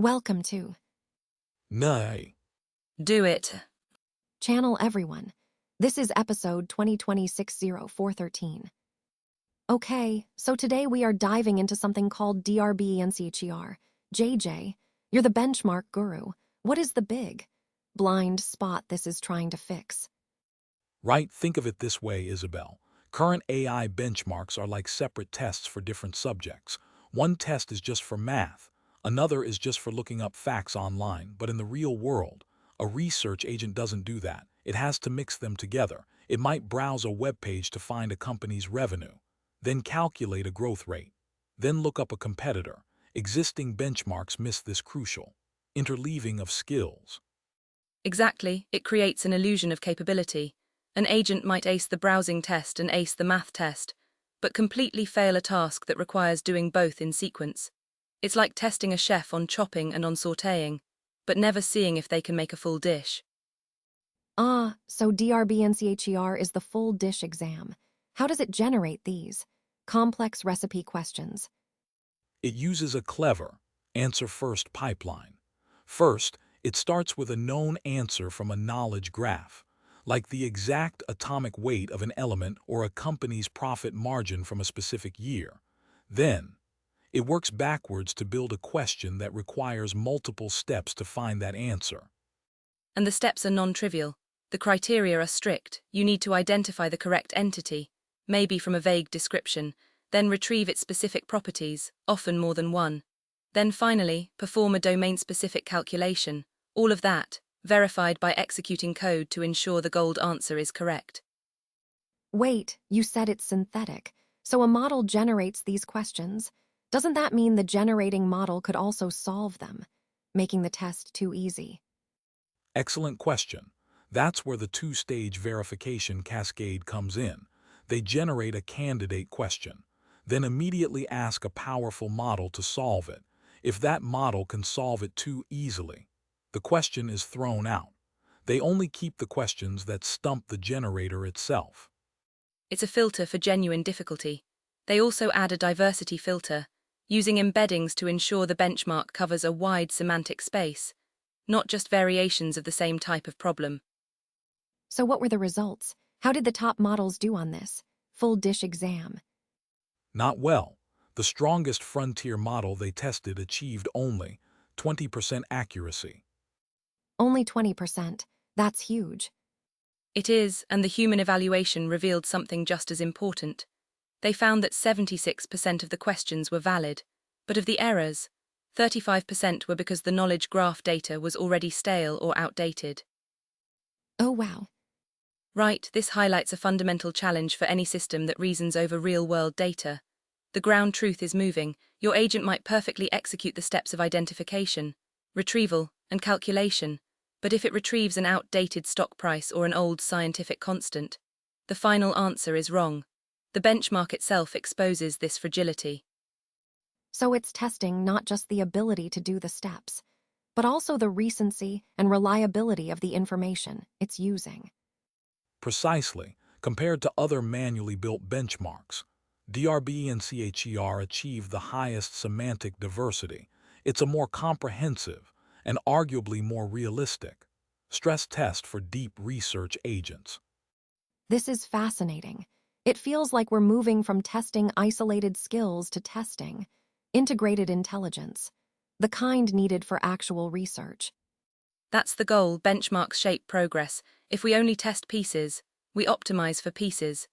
Welcome to Nay. Do it. Channel Everyone. This is episode 2026-0413. Okay, so today we are diving into something called DRBENCHER. JJ, you're the benchmark guru. What is the big, blind spot this is trying to fix? Right, think of it this way, Isabel. Current AI benchmarks are like separate tests for different subjects. One test is just for math, another is just for looking up facts online, but in the real world, a research agent doesn't do that. It has to mix them together. It might browse a web page to find a company's revenue, then calculate a growth rate, then look up a competitor. Existing benchmarks miss this crucial interleaving of skills. Exactly, it creates an illusion of capability. An agent might ace the browsing test and ace the math test, but completely fail a task that requires doing both in sequence. It's like testing a chef on chopping and on sautéing, but never seeing if they can make a full dish. So DRBENCHER is the full dish exam. How does it generate these complex recipe questions? It uses a clever answer-first pipeline. First, it starts with a known answer from a knowledge graph, like the exact atomic weight of an element or a company's profit margin from a specific year. Then, it works backwards to build a question that requires multiple steps to find that answer. And the steps are non-trivial. The criteria are strict. You need to identify the correct entity, maybe from a vague description, then retrieve its specific properties, often more than one. Then finally, perform a domain-specific calculation. All of that, verified by executing code to ensure the gold answer is correct. Wait, you said it's synthetic, so a model generates these questions. Doesn't that mean the generating model could also solve them, making the test too easy? Excellent question. That's where the two-stage verification cascade comes in. They generate a candidate question, then immediately ask a powerful model to solve it. If that model can solve it too easily, the question is thrown out. They only keep the questions that stump the generator itself. It's a filter for genuine difficulty. They also add a diversity filter, using embeddings to ensure the benchmark covers a wide semantic space, not just variations of the same type of problem. So what were the results? How did the top models do on this full dish exam? Not well. The strongest frontier model they tested achieved only 20% accuracy. Only 20%. That's huge. It is, and the human evaluation revealed something just as important. They found that 76% of the questions were valid, but of the errors, 35% were because the knowledge graph data was already stale or outdated. Oh wow. Right, this highlights a fundamental challenge for any system that reasons over real-world data. The ground truth is moving. Your agent might perfectly execute the steps of identification, retrieval, and calculation, but if it retrieves an outdated stock price or an old scientific constant, the final answer is wrong. The benchmark itself exposes this fragility. So it's testing not just the ability to do the steps, but also the recency and reliability of the information it's using. Precisely, compared to other manually built benchmarks, DRBENCHER achieved the highest semantic diversity. It's a more comprehensive and arguably more realistic stress test for deep research agents. This is fascinating. It feels like we're moving from testing isolated skills to testing integrated intelligence, the kind needed for actual research. That's the goal. Benchmarks shape progress. If we only test pieces, we optimize for pieces.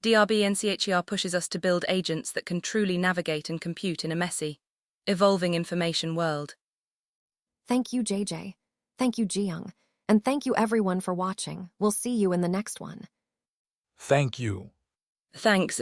DRBENCHER pushes us to build agents that can truly navigate and compute in a messy, evolving information world. Thank you, JJ. Thank you, Jiyoung. And thank you everyone for watching. We'll see you in the next one. Thank you. Thanks.